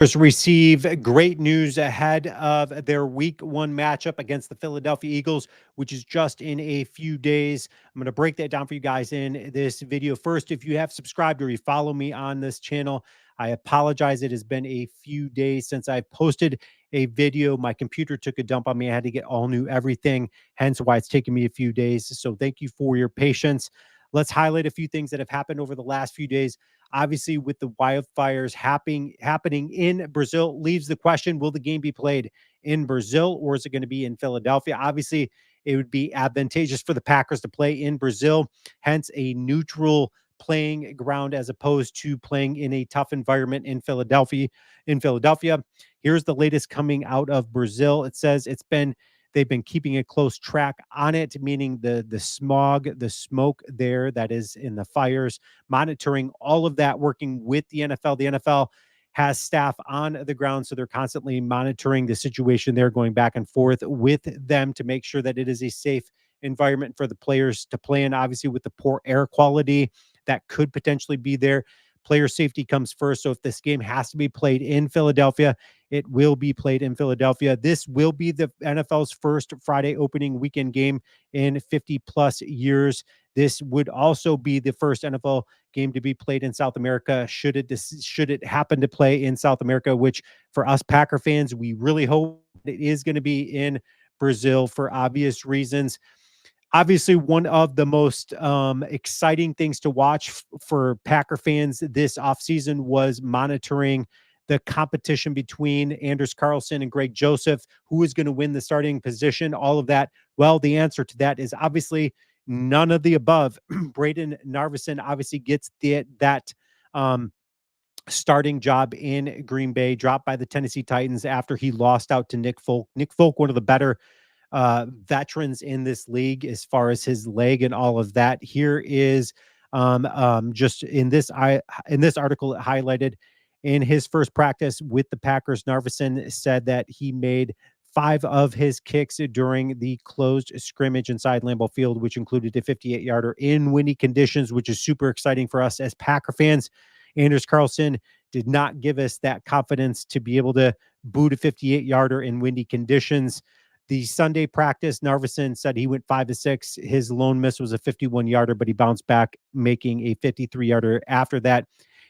Receive great news ahead of their week 1 matchup against the Philadelphia Eagles, which is just in a few days. I'm going to break that down for you guys in this video. First, if you have subscribed or you follow me on this channel, I apologize. It has been a few days since I've posted a video. My computer took a dump on me. I had to get all new everything, hence why it's taken me a few days. So thank you for your patience. Let's highlight a few things that have happened over the last few days. Obviously, with the wildfires happening in Brazil, leaves the question: will the game be played in Brazil or is it going to be in Philadelphia? Obviously, it would be advantageous for the Packers to play in Brazil, hence a neutral playing ground as opposed to playing in a tough environment in Philadelphia. Here's the latest coming out of Brazil. It says they've been keeping a close track on it, meaning the smog, the smoke there that is in the fires, monitoring all of that, working with the NFL. The NFL has staff on the ground, so they're constantly monitoring the situation there, going back and forth with them to make sure that it is a safe environment for the players to play in. Obviously, with the poor air quality that could potentially be there, player safety comes first. So if this game has to be played in Philadelphia, it will be played in Philadelphia. This will be the NFL's first Friday opening weekend game in 50 plus years. This would also be the first NFL game to be played in South America. Should it happen to play in South America, which for us Packer fans, we really hope it is going to be in Brazil for obvious reasons. Obviously, one of the most exciting things to watch for Packer fans this offseason was monitoring the competition between Anders Carlson and Greg Joseph. Who is going to win the starting position? All of that. Well, the answer to that is obviously none of the above. Braden Narvison obviously gets that um, starting job in Green Bay, dropped by the Tennessee Titans after he lost out to Nick Folk. Nick Folk, one of the better veterans in this league as far as his leg and all of that. Here is just in this article it highlighted in his first practice with the Packers. Narvison said that he made 5 of his kicks during the closed scrimmage inside Lambeau Field, which included a 58-yarder in windy conditions, which is super exciting for us as Packer fans. Anders Carlson did not give us that confidence to be able to boot a 58-yarder in windy conditions. The Sunday practice, Narvison said he went 5 to 6. His lone miss was a 51-yarder, but he bounced back, making a 53-yarder after that.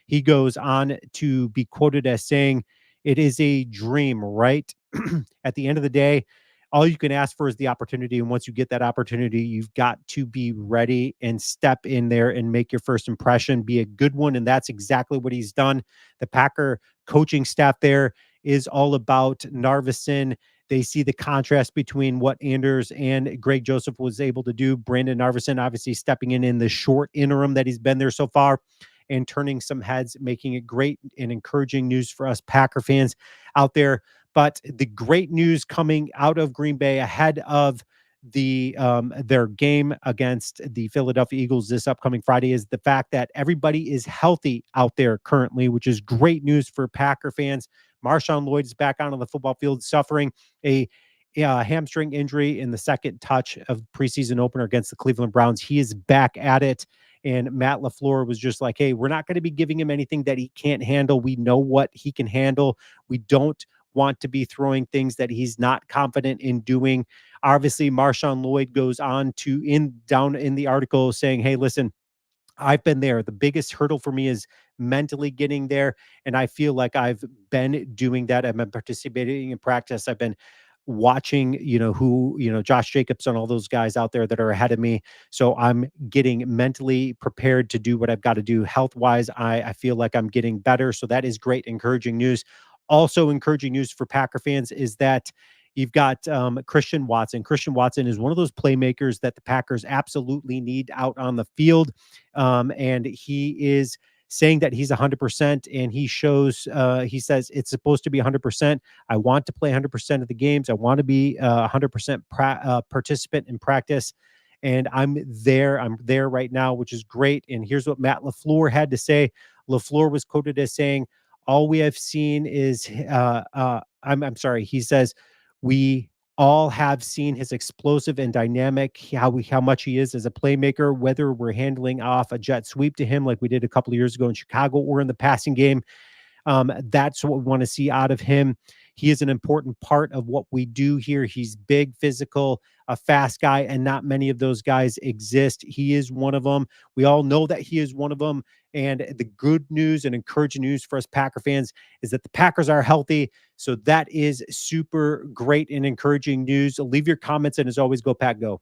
He goes on to be quoted as saying, "It is a dream, right?" At the end of the day, all you can ask for is the opportunity. And once you get that opportunity, you've got to be ready and step in there and make your first impression, be a good one. And that's exactly what he's done. The Packer coaching staff there is all about Narvison. They see the contrast between what Anders and Greg Joseph was able to do. Brandon Narvison obviously stepping in the short interim that he's been there so far and turning some heads, making it great and encouraging news for us Packer fans out there. But the great news coming out of Green Bay ahead of their game against the Philadelphia Eagles this upcoming Friday is the fact that everybody is healthy out there currently, which is great news for Packer fans. Marshawn Lloyd is back on the football field, suffering a hamstring injury in the second touch of preseason opener against the Cleveland Browns. He is back at it. And Matt LaFleur was just like, hey, we're not going to be giving him anything that he can't handle. We know what he can handle. We don't want to be throwing things that he's not confident in doing. Obviously, Marshawn Lloyd goes on to down in the article saying, hey, listen, I've been there. The biggest hurdle for me is mentally getting there. And I feel like I've been doing that. I've been participating in practice. I've been watching, Josh Jacobs and all those guys out there that are ahead of me. So I'm getting mentally prepared to do what I've got to do health wise. I feel like I'm getting better. So that is great, encouraging news. Also encouraging news for Packer fans is that you've got Christian Watson. Christian Watson is one of those playmakers that the Packers absolutely need out on the field. And he is saying that he's 100% and he says it's supposed to be 100%. I want to play 100% of the games. I want to be 100% participant in practice. And I'm there right now, which is great. And here's what Matt LaFleur had to say. LaFleur was quoted as saying, all we have seen is, I'm sorry. He says, we all have seen his explosive and dynamic, how much he is as a playmaker, whether we're handling off a jet sweep to him like we did a couple of years ago in Chicago or in the passing game. That's what we want to see out of him. He is an important part of what we do here. He's big, physical, a fast guy, and not many of those guys exist. He is one of them. We all know that he is one of them. And the good news and encouraging news for us Packer fans is that the Packers are healthy. So that is super great and encouraging news. Leave your comments, and as always, go Pack Go.